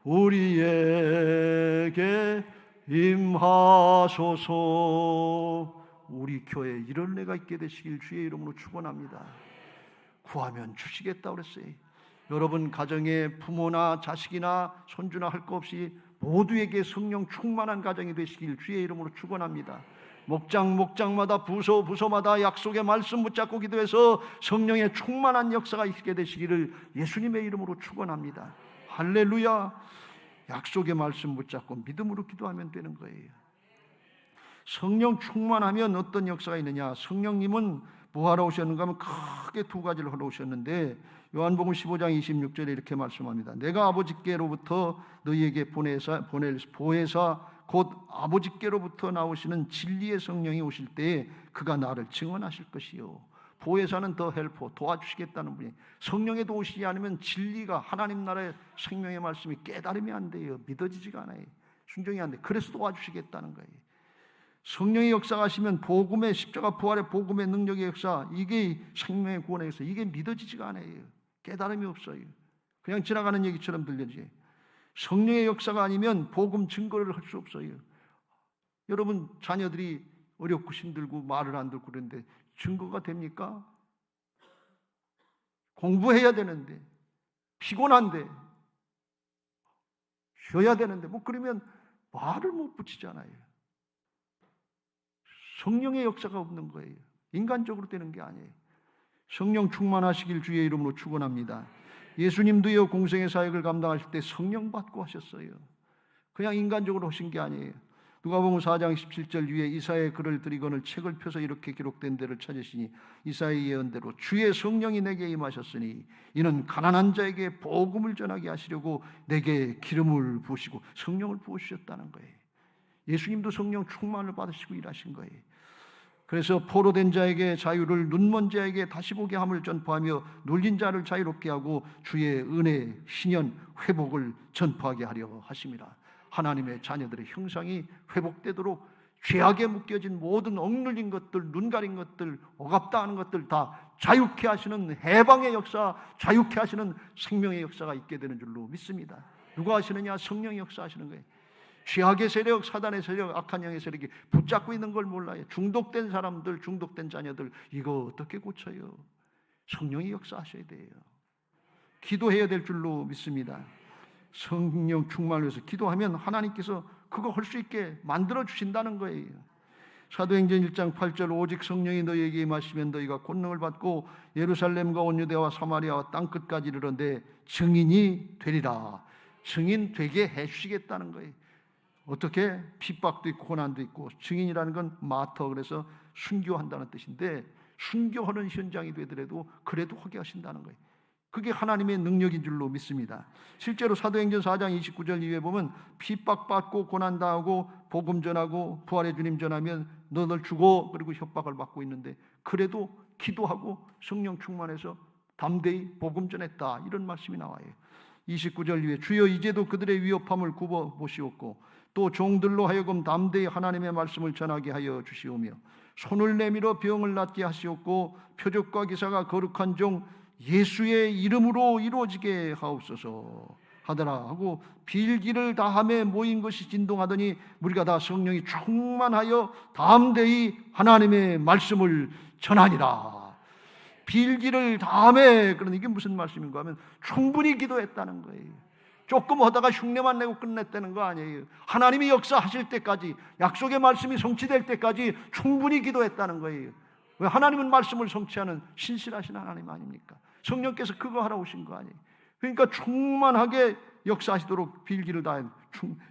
우리에게 임하소서. 우리 교회에 이런 은혜가 있게 되시길 주의 이름으로 축원합니다. 구하면 주시겠다 그랬어요. 여러분 가정에 부모나 자식이나 손주나 할 것 없이 모두에게 성령 충만한 가정이 되시길 주의 이름으로 축원합니다. 목장마다 부서마다 약속의 말씀 붙잡고 기도해서 성령의 충만한 역사가 있게 되시기를 예수님의 이름으로 축원합니다. 할렐루야. 약속의 말씀 붙잡고 믿음으로 기도하면 되는 거예요. 성령 충만하면 어떤 역사가 있느냐? 성령님은 뭐 하러 오셨는가 하면 크게 두 가지를 하러 오셨는데 요한복음 15장 26절에 이렇게 말씀합니다. 내가 아버지께로부터 너희에게 보낼 보혜사 곧 아버지께로부터 나오시는 진리의 성령이 오실 때에 그가 나를 증언하실 것이요. 보혜사는 더 헬퍼, 도와주시겠다는 분이. 성령에 도우시지 않으면 진리가 하나님 나라의 생명의 말씀이 깨달음이 안 돼요. 믿어지지가 않아요. 순종이 안 돼. 그래서 도와주시겠다는 거예요. 성령의 역사가 하시면 복음의 십자가 부활의 복음의 능력의 역사, 이게 생명의 구원의 역사, 이게 믿어지지가 않아요. 깨달음이 없어요. 그냥 지나가는 얘기처럼 들려지. 성령의 역사가 아니면 복음 증거를 할 수 없어요. 여러분 자녀들이 어렵고 힘들고 말을 안 듣고 그러는데 증거가 됩니까? 공부해야 되는데, 피곤한데, 쉬어야 되는데 뭐 그러면 말을 못 붙이잖아요. 성령의 역사가 없는 거예요. 인간적으로 되는 게 아니에요. 성령 충만하시길 주의 이름으로 축원합니다. 예수님도요 공생의 사역을 감당하실 때 성령 받고 하셨어요. 그냥 인간적으로 하신 게 아니에요. 누가복음 4장 17절 위에 이사야의 글을 드리거늘 책을 펴서 이렇게 기록된 데를 찾으시니 이사야의 예언대로 주의 성령이 내게 임하셨으니 이는 가난한 자에게 복음을 전하게 하시려고 내게 기름을 부으시고 성령을 부으셨다는 거예요. 예수님도 성령 충만을 받으시고 일하신 거예요. 그래서 포로된 자에게 자유를, 눈먼 자에게 다시 보게 함을 전파하며 눌린 자를 자유롭게 하고 주의 은혜, 신연, 회복을 전파하게 하려 하심이라. 하나님의 자녀들의 형상이 회복되도록 죄악에 묶여진 모든 억눌린 것들, 눈 가린 것들, 억압다 하는 것들 다 자유케 하시는 해방의 역사, 자유케 하시는 생명의 역사가 있게 되는 줄로 믿습니다. 누가 하시느냐? 성령이 역사하시는 거예요. 죄악의 세력, 사단의 세력, 악한 영의 세력이 붙잡고 있는 걸 몰라요. 중독된 사람들, 중독된 자녀들 이거 어떻게 고쳐요? 성령이 역사하셔야 돼요. 기도해야 될 줄로 믿습니다. 성령 충만을 위해서 기도하면 하나님께서 그거 할 수 있게 만들어 주신다는 거예요. 사도행전 1장 8절 오직 성령이 너희에게 임하시면 너희가 권능을 받고 예루살렘과 온 유대와 사마리아와 땅끝까지 이르는데 증인이 되리라. 증인 되게 해주시겠다는 거예요. 어떻게? 핍박도 있고 고난도 있고. 증인이라는 건 마터, 그래서 순교한다는 뜻인데 순교하는 현장이 되더라도 그래도 하게 하신다는 거예요. 그게 하나님의 능력인 줄로 믿습니다. 실제로 사도행전 4장 29절 이후에 보면 핍박받고 고난당하고 복음 전하고 부활의 주님 전하면 너를 주고 그리고 협박을 받고 있는데 그래도 기도하고 성령 충만해서 담대히 복음 전했다, 이런 말씀이 나와요. 29절 이후에 주여 이제도 그들의 위협함을 굽어 보시옵고 또 종들로 하여금 담대히 하나님의 말씀을 전하게 하여 주시오며 손을 내밀어 병을 낫게 하시옵고 표적과 기사가 거룩한 종 예수의 이름으로 이루어지게 하옵소서 하더라 하고 빌기를 다함에 모인 것이 진동하더니 우리가 다 성령이 충만하여 담대히 하나님의 말씀을 전하니라. 빌기를 다함에, 그러니 이게 무슨 말씀인가 하면 충분히 기도했다는 거예요. 조금 하다가 흉내만 내고 끝냈다는 거 아니에요. 하나님이 역사하실 때까지, 약속의 말씀이 성취될 때까지 충분히 기도했다는 거예요. 왜? 하나님은 말씀을 성취하는 신실하신 하나님 아닙니까? 성령께서 그거 하러 오신 거 아니에요. 그러니까 충만하게 역사하시도록 빌기를 다해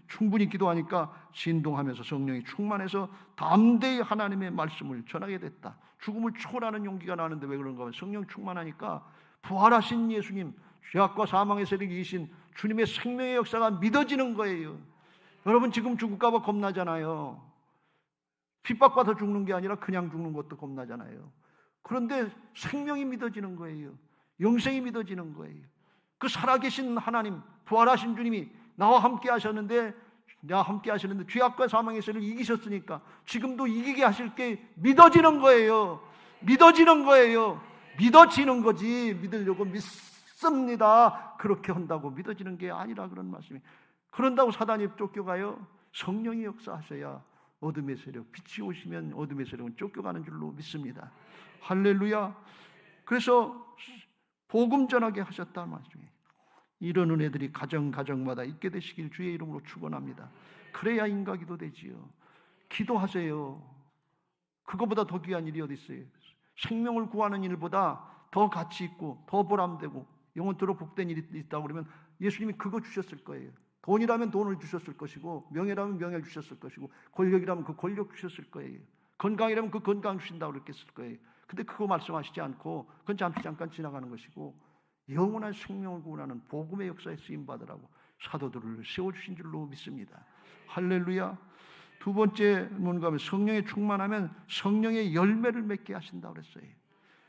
충분히 기도하니까 진동하면서 성령이 충만해서 담대히 하나님의 말씀을 전하게 됐다. 죽음을 초월하는 용기가 나는데 왜 그런가 하면 성령 충만하니까 부활하신 예수님, 죄악과 사망의 세력이 이기신 주님의 생명의 역사가 믿어지는 거예요. 여러분 지금 죽을까 봐 겁나잖아요. 핍박받아 죽는 게 아니라 그냥 죽는 것도 겁나잖아요. 그런데 생명이 믿어지는 거예요. 영생이 믿어지는 거예요. 그 살아계신 하나님, 부활하신 주님이 나와 함께 하셨는데 죄악과 사망의 세를 이기셨으니까 지금도 이기게 하실 게 믿어지는 거예요. 믿어지는 거예요. 믿어지는 거지 믿으려고 믿습니다 그렇게 한다고 믿어지는 게 아니라 그런 말씀이. 그런다고 사단이 쫓겨가요? 성령이 역사하셔야 어둠의 세력, 빛이 오시면 어둠의 세력은 쫓겨가는 줄로 믿습니다. 할렐루야. 그래서 복음 전하게 하셨다는 말씀이에요. 이런 은혜들이 가정마다 있게 되시길 주의 이름으로 축원합니다. 그래야 인과기도 되지요. 기도하세요. 그거보다 더 귀한 일이 어디 있어요? 생명을 구하는 일보다 더 가치 있고 더 보람되고 영원토록 복된 일이 있다고 그러면 예수님이 그거 주셨을 거예요. 돈이라면 돈을 주셨을 것이고 명예라면 명예를 주셨을 것이고 권력이라면 그 권력 주셨을 거예요. 건강이라면 그 건강 주신다고 그랬을 거예요. 근데 그거 말씀하시지 않고 그건 잠깐 지나가는 것이고 영원한 생명을 구원하는 복음의 역사에 쓰임받으라고 사도들을 세워주신 줄로 믿습니다. 할렐루야. 두 번째 뭔가 하면 성령에 충만하면 성령의 열매를 맺게 하신다고 그랬어요.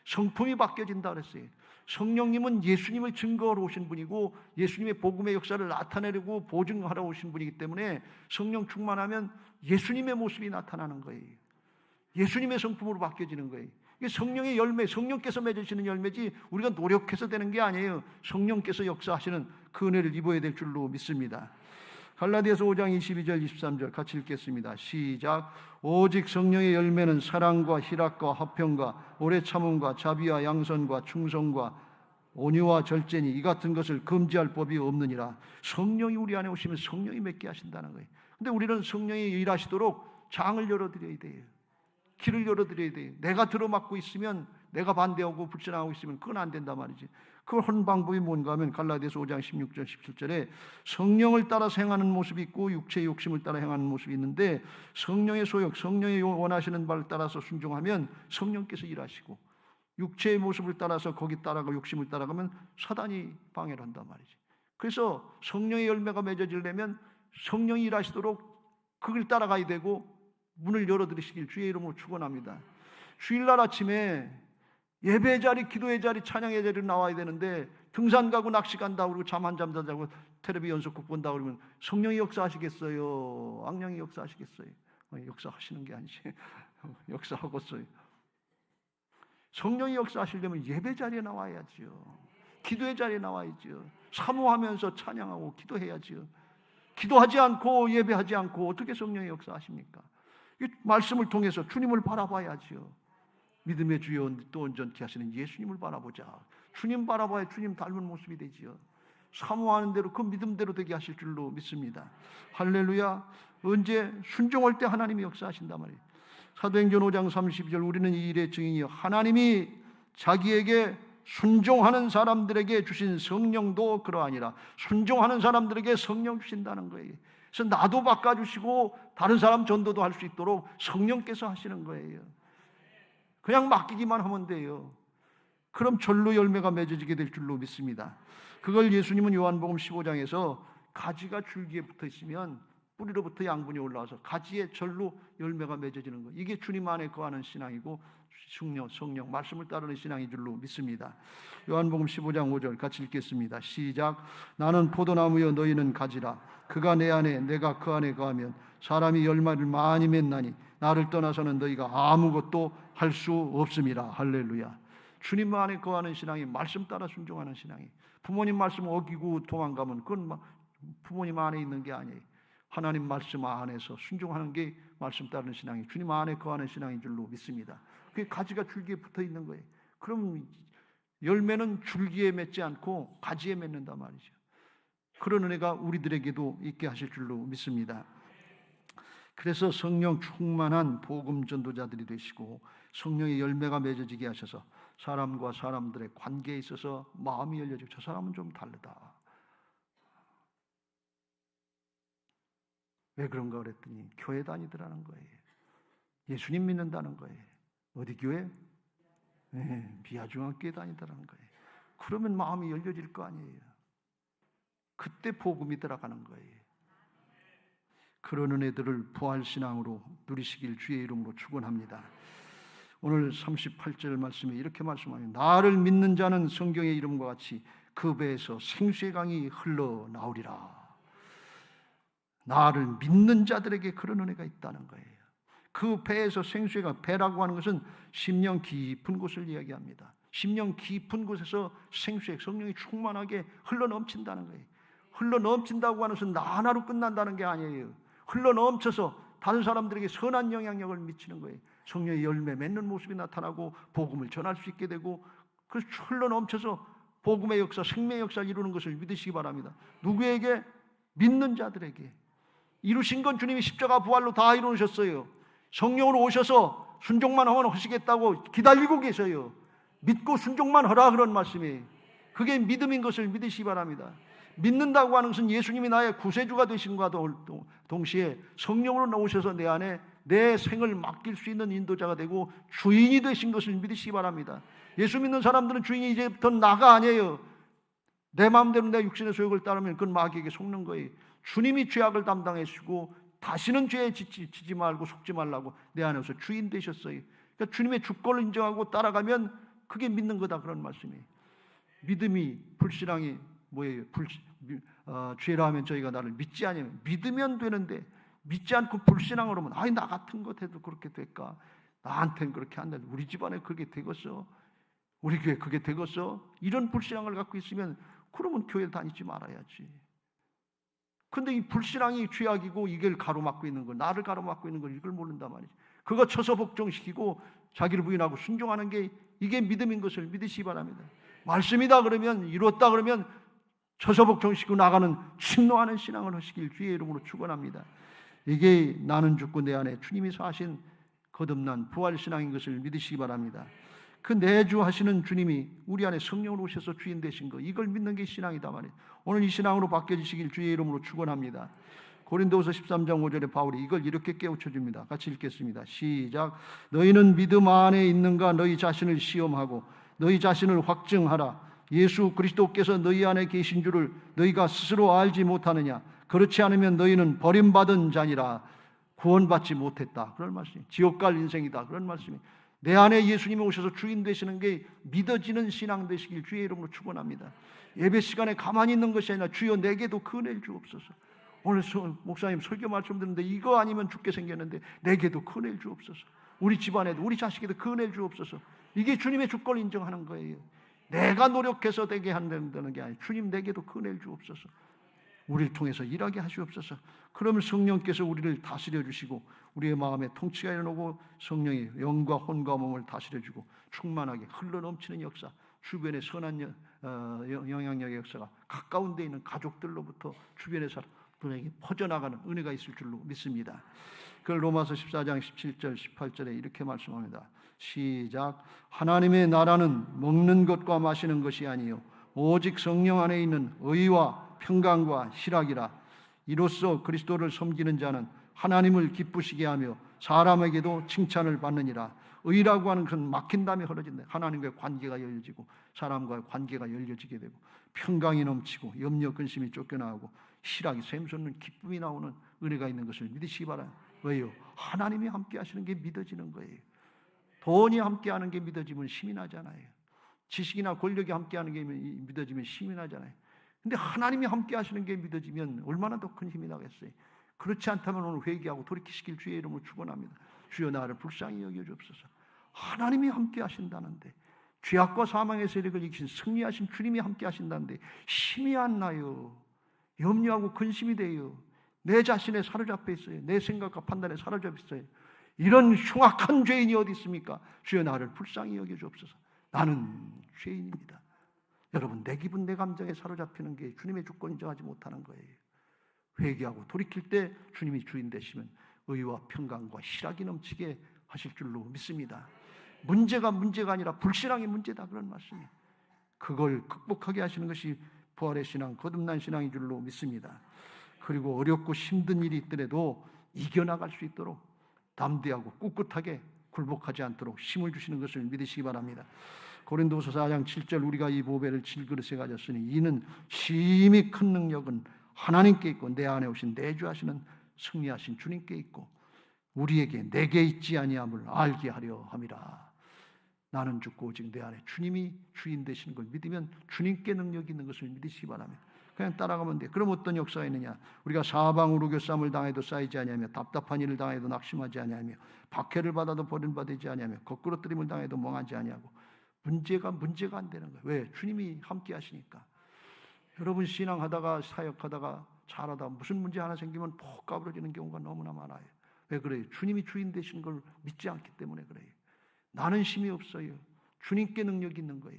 성품이 바뀌어진다고 그랬어요. 성령님은 예수님을 증거하러 오신 분이고 예수님의 복음의 역사를 나타내려고 보증하러 오신 분이기 때문에 성령 충만하면 예수님의 모습이 나타나는 거예요. 예수님의 성품으로 바뀌어지는 거예요. 이게 성령의 열매, 성령께서 맺으시는 열매지 우리가 노력해서 되는 게 아니에요. 성령께서 역사하시는 그 은혜를 입어야 될 줄로 믿습니다. 갈라디아서 5장 22절 23절 같이 읽겠습니다. 시작. 오직 성령의 열매는 사랑과 희락과 화평과 오래 참음과 자비와 양선과 충성과 온유와 절제니 이 같은 것을 금지할 법이 없느니라. 성령이 우리 안에 오시면 성령이 맺게 하신다는 거예요. 근데 우리는 성령이 일하시도록 장을 열어드려야 돼요. 길을 열어드려야 돼요. 내가 들어막고 있으면, 내가 반대하고 불신하고 있으면 그건 안 된단 말이지. 그걸 하는 방법이 뭔가 하면 갈라디아서 5장 16절 17절에 성령을 따라 행하는 모습이 있고 육체의 욕심을 따라 행하는 모습이 있는데 성령의 소욕, 성령이 원하시는 바를 따라서 순종하면 성령께서 일하시고 육체의 모습을 따라서 거기 따라가 욕심을 따라가면 사단이 방해를 한단 말이지. 그래서 성령의 열매가 맺어지려면 성령이 일하시도록 그걸 따라가야 되고 문을 열어드리시길 주의 이름으로 축원합니다. 주일날 아침에 예배 자리, 기도의 자리, 찬양의 자리로 나와야 되는데 등산 가고 낚시 간다 그러고 잠 한잠 자고 텔레비 연속극 본다 그러면 성령이 역사하시겠어요? 악령이 역사하시겠어요? 역사하시는 게 아니지. 역사하겠어요. 성령이 역사하시려면 예배 자리에 나와야지요. 기도의 자리에 나와야지요. 사모하면서 찬양하고 기도해야지요. 기도하지 않고 예배하지 않고 어떻게 성령이 역사하십니까? 이 말씀을 통해서 주님을 바라봐야지요. 믿음의 주여 또 온전케 하시는 예수님을 바라보자. 주님 바라봐야 주님 닮은 모습이 되지요. 사모하는 대로 그 믿음대로 되게 하실 줄로 믿습니다. 할렐루야. 언제 순종할 때 하나님이 역사하신단 말이에요. 사도행전 5장 32절 우리는 이 일의 증인이요 하나님이 자기에게 순종하는 사람들에게 주신 성령도 그러하니라. 순종하는 사람들에게 성령 주신다는 거예요. 그래서 나도 바꿔주시고 다른 사람 전도도 할 수 있도록 성령께서 하시는 거예요. 그냥 맡기기만 하면 돼요. 그럼 절로 열매가 맺어지게 될 줄로 믿습니다. 그걸 예수님은 요한복음 15장에서 가지가 줄기에 붙어 있으면 뿌리로부터 양분이 올라와서 가지에 절로 열매가 맺어지는 거. 이게 주님 안에 거하는 신앙이고 성령 말씀을 따르는 신앙인 줄로 믿습니다. 요한복음 15장 5절 같이 읽겠습니다. 시작. 나는 포도나무여 너희는 가지라. 그가 내 안에 내가 그 안에 거하면 사람이 열매를 많이 맺나니 나를 떠나서는 너희가 아무것도 할 수 없음이라. 할렐루야. 주님 안에 거하는 신앙이 말씀 따라 순종하는 신앙이. 부모님 말씀 어기고 도망가면 그건 부모님 안에 있는 게 아니에요. 하나님 말씀 안에서 순종하는 게 말씀 따르는 신앙이 주님 안에 거하는 신앙인 줄로 믿습니다. 그게 가지가 줄기에 붙어 있는 거예요. 그럼 열매는 줄기에 맺지 않고 가지에 맺는단 말이죠. 그런 은혜가 우리들에게도 있게 하실 줄로 믿습니다. 그래서 성령 충만한 복음 전도자들이 되시고 성령의 열매가 맺어지게 하셔서 사람과 사람들의 관계에 있어서 마음이 열려지고 저 사람은 좀 다르다. 왜 그런가 그랬더니 교회 다니더라는 거예요. 예수님 믿는다는 거예요. 어디 교회? 네, 비아중학교에 다니더라는 거예요. 그러면 마음이 열려질 거 아니에요. 그때 복음이 들어가는 거예요. 그런 은혜들을 부활신앙으로 누리시길 주의 이름으로 축원합니다. 오늘 38절 말씀에 이렇게 말씀하니 나를 믿는 자는 성경의 이름과 같이 그 배에서 생수의 강이 흘러나오리라. 나를 믿는 자들에게 그런 은혜가 있다는 거예요. 그 배에서 생수가, 배라고 하는 것은 심령 깊은 곳을 이야기합니다. 심령 깊은 곳에서 생수의 성령이 충만하게 흘러넘친다는 거예요. 흘러넘친다고 하는 것은 나 하나로 끝난다는 게 아니에요. 흘러넘쳐서 다른 사람들에게 선한 영향력을 미치는 거예요. 성령의 열매 맺는 모습이 나타나고 복음을 전할 수 있게 되고, 그 흘러넘쳐서 복음의 역사, 생명의 역사를 이루는 것을 믿으시기 바랍니다. 누구에게? 믿는 자들에게. 이루신 건 주님이 십자가 부활로 다 이루셨어요. 성령으로 오셔서 순종만 하면 하시겠다고 기다리고 계세요. 믿고 순종만 하라, 그런 말씀이에요. 그게 믿음인 것을 믿으시기 바랍니다. 믿는다고 하는 것은 예수님이 나의 구세주가 되신 것과 동시에 성령으로 나오셔서 내 안에 내 생을 맡길 수 있는 인도자가 되고 주인이 되신 것을 믿으시기 바랍니다. 예수 믿는 사람들은 주인이 이제부터 나가 아니에요. 내 마음대로 내 육신의 소욕을 따르면 그건 마귀에게 속는 거예요. 주님이 죄악을 담당해 주시고 다시는 죄에 지지 말고 속지 말라고 내 안에서 주인 되셨어요. 그러니까 주님의 주권을 인정하고 따라가면 그게 믿는 거다, 그런 말씀이에요. 믿음이, 불신앙이 뭐예요? 죄라 하면 저희가 나를 믿지 않으면, 믿으면 되는데 믿지 않고 불신앙으로 하면, 아니 나 같은 것 해도 그렇게 될까? 나한테는 그렇게 안 돼. 우리 집안에 그게 되겠어? 우리 교회 그게 되겠어? 이런 불신앙을 갖고 있으면 그러면 교회를 다니지 말아야지. 근데 이 불신앙이 죄악이고 이걸 가로막고 있는 걸, 나를 가로막고 있는 걸 이걸 모른단 말이지. 그거 쳐서 복종시키고 자기를 부인하고 순종하는 게 이게 믿음인 것을 믿으시기 바랍니다. 말씀이다 그러면, 이뤘다 그러면 쳐서 복종시키고 나가는 침노하는 신앙을 하시길 주의 이름으로 축원합니다. 이게 나는 죽고 내 안에 주님이 사신 거듭난 부활신앙인 것을 믿으시기 바랍니다. 그 내주하시는 주님이 우리 안에 성령으로 오셔서 주인 되신 거, 이걸 믿는 게 신앙이다 말이에요. 오늘 이 신앙으로 바뀌어지시길 주의 이름으로 축원합니다. 고린도후서 13장 5절에 바울이 이걸 이렇게 깨우쳐줍니다. 같이 읽겠습니다. 시작. 너희는 믿음 안에 있는가? 너희 자신을 시험하고 너희 자신을 확증하라. 예수 그리스도께서 너희 안에 계신 줄을 너희가 스스로 알지 못하느냐? 그렇지 않으면 너희는 버림받은 자니라. 구원받지 못했다, 그런 말씀이. 지옥 갈 인생이다, 그런 말씀이. 내 안에 예수님이 오셔서 주인 되시는 게 믿어지는 신앙 되시길 주의 이름으로 축원합니다. 예배 시간에 가만히 있는 것이 아니라 주여 내게도 그 은혜를 주옵소서. 오늘 목사님 설교 말씀 듣는데 이거 아니면 죽게 생겼는데 내게도 그 은혜를 주옵소서. 우리 집안에도 우리 자식에도 그 은혜를 주옵소서. 이게 주님의 주권을 인정하는 거예요. 내가 노력해서 되게 한다는 게 아니에요. 주님 내게도 그 은혜를 주옵소서. 우리를 통해서 일하게 하시옵소서. 그러면 성령께서 우리를 다스려 주시고 우리의 마음에 통치가 일어나고 성령이 영과 혼과 몸을 다스려 주고 충만하게 흘러넘치는 역사, 주변의 선한 영향력의 역사가 가까운 데 있는 가족들로부터 주변의 사람들에게 퍼져나가는 은혜가 있을 줄로 믿습니다. 그걸 로마서 14장 17절 18절에 이렇게 말씀합니다. 시작. 하나님의 나라는 먹는 것과 마시는 것이 아니요 오직 성령 안에 있는 의와 평강과 희락이라. 이로써 그리스도를 섬기는 자는 하나님을 기쁘시게 하며 사람에게도 칭찬을 받느니라. 의라고 하는 것은 막힌 다음에 흐려진다. 하나님과의 관계가 열려지고 사람과의 관계가 열려지게 되고 평강이 넘치고 염려 근심이 쫓겨나고 희락이 샘솟는 기쁨이 나오는 은혜가 있는 것을 믿으시기 바랍니다. 왜요? 하나님이 함께 하시는 게 믿어지는 거예요. 돈이 함께 하는 게 믿어지면 힘이 나잖아요. 지식이나 권력이 함께 하는 게 믿어지면 힘이 나잖아요. 근데 하나님이 함께 하시는 게 믿어지면 얼마나 더 큰 힘이 나겠어요. 그렇지 않다면 오늘 회개하고 돌이키시길 주의 이름으로 축원합니다. 주여 나를 불쌍히 여겨주옵소서. 하나님이 함께 하신다는데, 죄악과 사망의 세력을 이기신 승리하신 주님이 함께 하신다는데 힘이 안 나요. 염려하고 근심이 돼요. 내 자신에 사로잡혀 있어요. 내 생각과 판단에 사로잡혀 있어요. 이런 흉악한 죄인이 어디 있습니까? 주여 나를 불쌍히 여겨주옵소서. 나는 죄인입니다. 여러분, 내 기분 내 감정에 사로잡히는 게 주님의 주권 인정하지 못하는 거예요. 회개하고 돌이킬 때 주님이 주인 되시면 의와 평강과 희락이 넘치게 하실 줄로 믿습니다. 문제가 아니라 불신앙이 문제다, 그런 말씀이에요. 그걸 극복하게 하시는 것이 부활의 신앙, 거듭난 신앙인 줄로 믿습니다. 그리고 어렵고 힘든 일이 있더라도 이겨나갈 수 있도록 담대하고 꿋꿋하게 굴복하지 않도록 힘을 주시는 것을 믿으시기 바랍니다. 고린도후서 4장 7절 우리가 이 보배를 질그릇에 가졌으니 이는 심히 큰 능력은 하나님께 있고 내 안에 오신 내주하시는 승리하신 주님께 있고 우리에게 내게 있지 아니함을 알게 하려 함이라. 나는 죽고 오직 내 안에 주님이 주인 되시는 걸 믿으면 주님께 능력이 있는 것을 믿으시기 바랍니다. 그냥 따라가면 돼. 그럼 어떤 역사가 있느냐? 우리가 사방으로 교쌈을 당해도 쌓이지 아니하며 답답한 일을 당해도 낙심하지 아니하며 박해를 받아도 버림받지 아니하며 거꾸러뜨림을 당해도 멍하지 아니하고 문제가 안 되는 거예요. 왜? 주님이 함께 하시니까. 여러분 신앙하다가 사역하다가 잘하다가 무슨 문제 하나 생기면 푹 까부러지는 경우가 너무나 많아요. 왜 그래요? 주님이 주인 되신 걸 믿지 않기 때문에 그래요. 나는 힘이 없어요. 주님께 능력이 있는 거예요.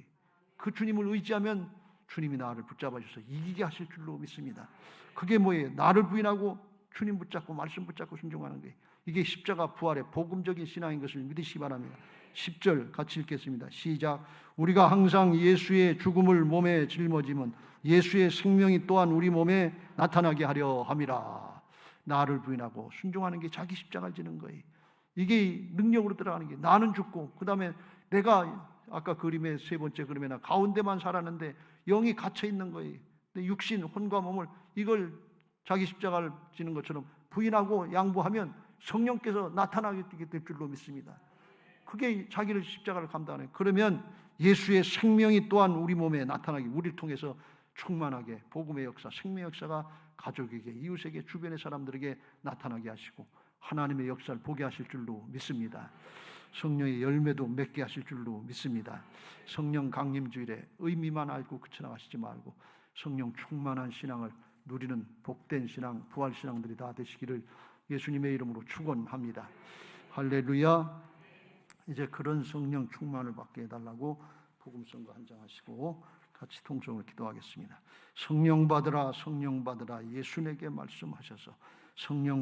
그 주님을 의지하면 주님이 나를 붙잡아 주셔서 이기게 하실 줄로 믿습니다. 그게 뭐예요? 나를 부인하고 주님 붙잡고 말씀 붙잡고 순종하는 거예요. 이게 십자가 부활의 복음적인 신앙인 것을 믿으시기 바랍니다. 10절 같이 읽겠습니다. 시작. 우리가 항상 예수의 죽음을 몸에 짊어지면 예수의 생명이 또한 우리 몸에 나타나게 하려 함이라. 나를 부인하고 순종하는 게 자기 십자가를 지는 거예요. 이게 능력으로 들어가는 게 나는 죽고 그 다음에 내가 아까 그림의 세 번째 그림에 나 가운데만 살았는데 영이 갇혀 있는 거예요. 육신, 혼과 몸을 이걸 자기 십자가를 지는 것처럼 부인하고 양보하면 성령께서 나타나게 될 줄로 믿습니다. 그게 자기를 십자가를 감당하는 거예요. 그러면 예수의 생명이 또한 우리 몸에 나타나게 우리를 통해서 충만하게 복음의 역사, 생명의 역사가 가족에게, 이웃에게, 주변의 사람들에게 나타나게 하시고 하나님의 역사를 보게 하실 줄로 믿습니다. 성령의 열매도 맺게 하실 줄로 믿습니다. 성령 강림주일에 의미만 알고 그쳐나가시지 말고 성령 충만한 신앙을 누리는 복된 신앙, 부활 신앙들이 다 되시기를 예수님의 이름으로 축원합니다. 할렐루야. 이제 그런 성령 충만을 받게 해달라고 복음성가 한 장 하시고 같이 통성으로 기도하겠습니다. 성령 받으라, 성령 받으라. 예수님께 말씀하셔서 성령